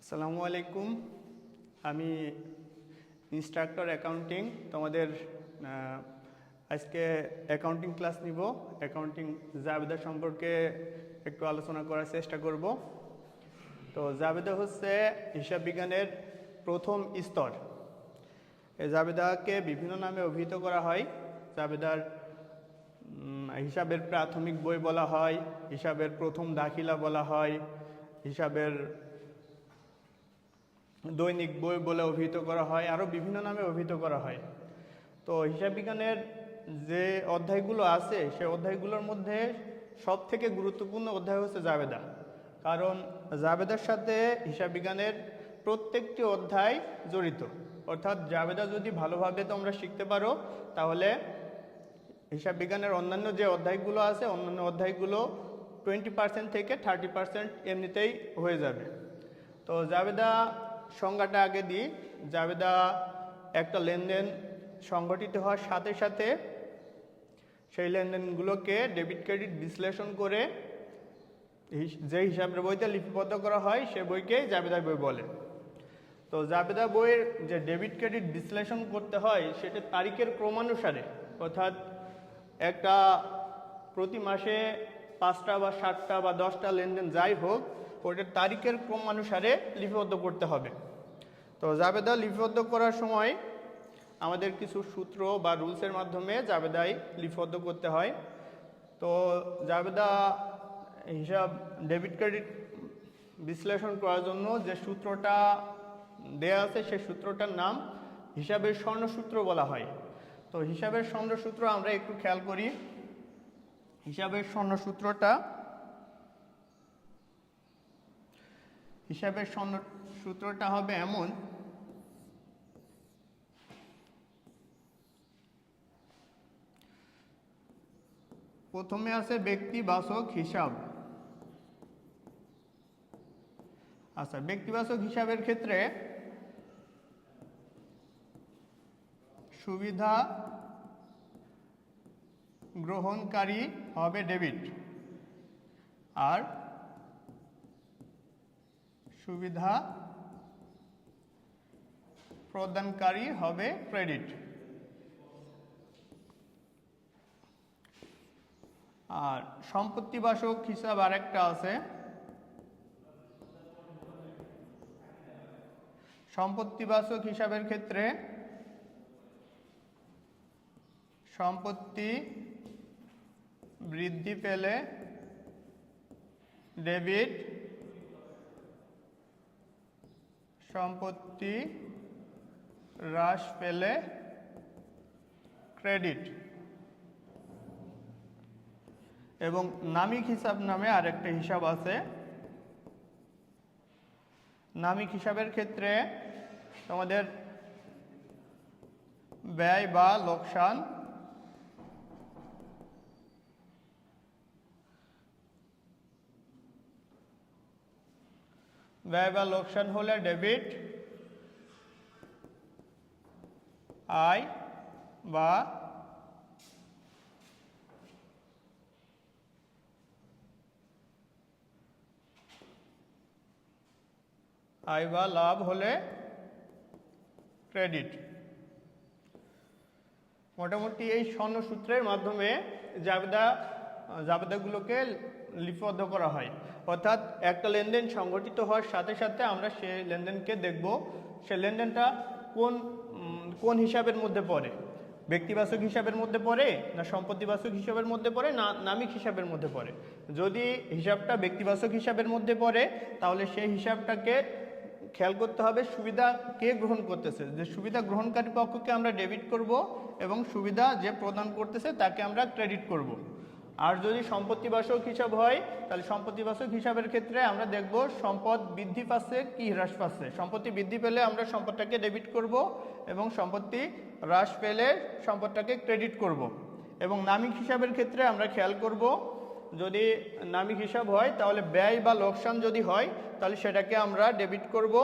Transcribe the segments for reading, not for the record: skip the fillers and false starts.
আসসালামু আলাইকুম। আমি ইনস্ট্রাক্টর অ্যাকাউন্টিং। তোমাদের আজকে অ্যাকাউন্টিং ক্লাস নিব। অ্যাকাউন্টিং জাবেদা সম্পর্কে একটু আলোচনা করার চেষ্টা করব। তো জাবেদা হচ্ছে হিসাব বিজ্ঞানের প্রথম স্তর। এই জাবেদাকে বিভিন্ন নামে অভিহিত করা হয়। জাবেদার হিসাবের প্রাথমিক বই বলা হয়, হিসাবের প্রথম দাখিলা বলা হয়, হিসাবের দৈনিক বই বলে অভিহিত করা হয়, আরও বিভিন্ন নামে অভিহিত করা হয়। তো হিসাব বিজ্ঞানের যে অধ্যায়গুলো আছে সে অধ্যায়গুলোর মধ্যে সব থেকে গুরুত্বপূর্ণ অধ্যায় হচ্ছে জাবেদা। কারণ জাবেদার সাথে হিসাব বিজ্ঞানের প্রত্যেকটি অধ্যায় জড়িত। অর্থাৎ জাবেদা যদি ভালোভাবে তোমরা শিখতে পারো তাহলে হিসাব বিজ্ঞানের অন্যান্য যে অধ্যায়গুলো আছে অন্যান্য অধ্যায়গুলো 20% থেকে 30% এমনিতেই হয়ে যাবে। তো জাবেদা সংজ্ঞাটা আগে দিই। জাবেদা একটা লেনদেন সংগঠিত হওয়ার সাথে সাথে সেই লেনদেনগুলোকে ডেবিট ক্রেডিট বিশ্লেষণ করে যে হিসাবের বইতে লিপিবদ্ধ করা হয় সে বইকেই জাবেদা বই বলে। তো জাবেদা বইয়ের যে ডেবিট ক্রেডিট বিশ্লেষণ করতে হয় সেটা তারিখের ক্রমানুসারে, অর্থাৎ একটা প্রতি মাসে 5টা বা 7টা বা 10টা লেনদেন যাই হোক ওটার তারিখের ক্রমানুসারে লিপিবদ্ধ করতে হবে। তো জাবেদা লিপিবদ্ধ করার সময় আমাদের কিছু সূত্র বা রুলসের মাধ্যমে জাবেদায় লিপিবদ্ধ করতে হয়। তো জাবেদা হিসাব ডেবিট ক্রেডিট বিশ্লেষণ করার জন্য যে সূত্রটা দেয়া আছে সেই সূত্রটার নাম হিসাবের স্বর্ণসূত্র বলা হয়। তো হিসাবের স্বর্ণসূত্র আমরা একটু খেয়াল করি। হিসাবের স্বর্ণসূত্রটা হবে এমন: প্রথমে আছে ব্যক্তিবাচক হিসাব। আচ্ছা, ব্যক্তিবাচক হিসাবের ক্ষেত্রে সুবিধা গ্রহণকারী হবে ডেবিট আর সুবিধা প্রদানকারী হবে ক্রেডিট। আর সম্পত্তিবাচক হিসাব আরেকটা আছে। সম্পত্তিবাচক হিসাবের ক্ষেত্রে সম্পত্তি বৃদ্ধি পেলে ডেবিট, সম্পত্তি হ্রাস পেলে ক্রেডিট। এবং নামিক হিসাব নামে আরেকটা হিসাব আছে। নামিক হিসাবের ক্ষেত্রে তোমাদের ব্যয় বা লোকসান হলে ডেবিট, আয় বা লাভ হলে ক্রেডিট। মোটামুটি এই স্বর্ণসূত্রের মাধ্যমে জাবেদাগুলোকে লিপিবদ্ধ করা হয়। অর্থাৎ একটা লেনদেন সংগঠিত হওয়ার সাথে সাথে আমরা সেই লেনদেনকে দেখব সে লেনদেনটা কোন হিসাবের মধ্যে পড়ে, ব্যক্তিবাচক হিসাবের মধ্যে পড়ে না সম্পত্তিবাচক হিসাবের মধ্যে পড়ে না নামিক হিসাবের মধ্যে পড়ে। যদি হিসাবটা ব্যক্তিবাচক হিসাবের মধ্যে পড়ে তাহলে সেই হিসাবটাকে খেয়াল করতে হবে সুবিধা কে গ্রহণ করতেছে। যে সুবিধা গ্রহণকারী পক্ষকে আমরা ডেবিট করব এবং সুবিধা যে প্রদান করতেছে তাকে আমরা ক্রেডিট করব। আর যদি সম্পত্তিবাচক হিসাব হয় তাহলে সম্পত্তিবাচক হিসাবের ক্ষেত্রে আমরা দেখব সম্পদ বৃদ্ধি পাচ্ছে কি হ্রাস পাচ্ছে। সম্পত্তি বৃদ্ধি পেলে আমরা সম্পদটাকে ডেবিট করব এবং সম্পত্তি হ্রাস পেলে সম্পদটাকে ক্রেডিট করব। এবং নামিক হিসাবের ক্ষেত্রে আমরা খেয়াল করব যদি নামিক হিসাব হয় তাহলে ব্যয় বা লোকসান যদি হয় তাহলে সেটাকে আমরা ডেবিট করব,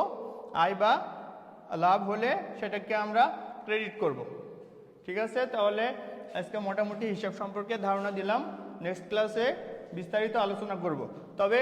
আয় বা লাভ হলে সেটাকে আমরা ক্রেডিট করব। ঠিক আছে, তাহলে আজকে মোটামুটি হিসাব সম্পর্কে ধারণা দিলাম। নেক্সট ক্লাসে বিস্তারিত আলোচনা করব। তবে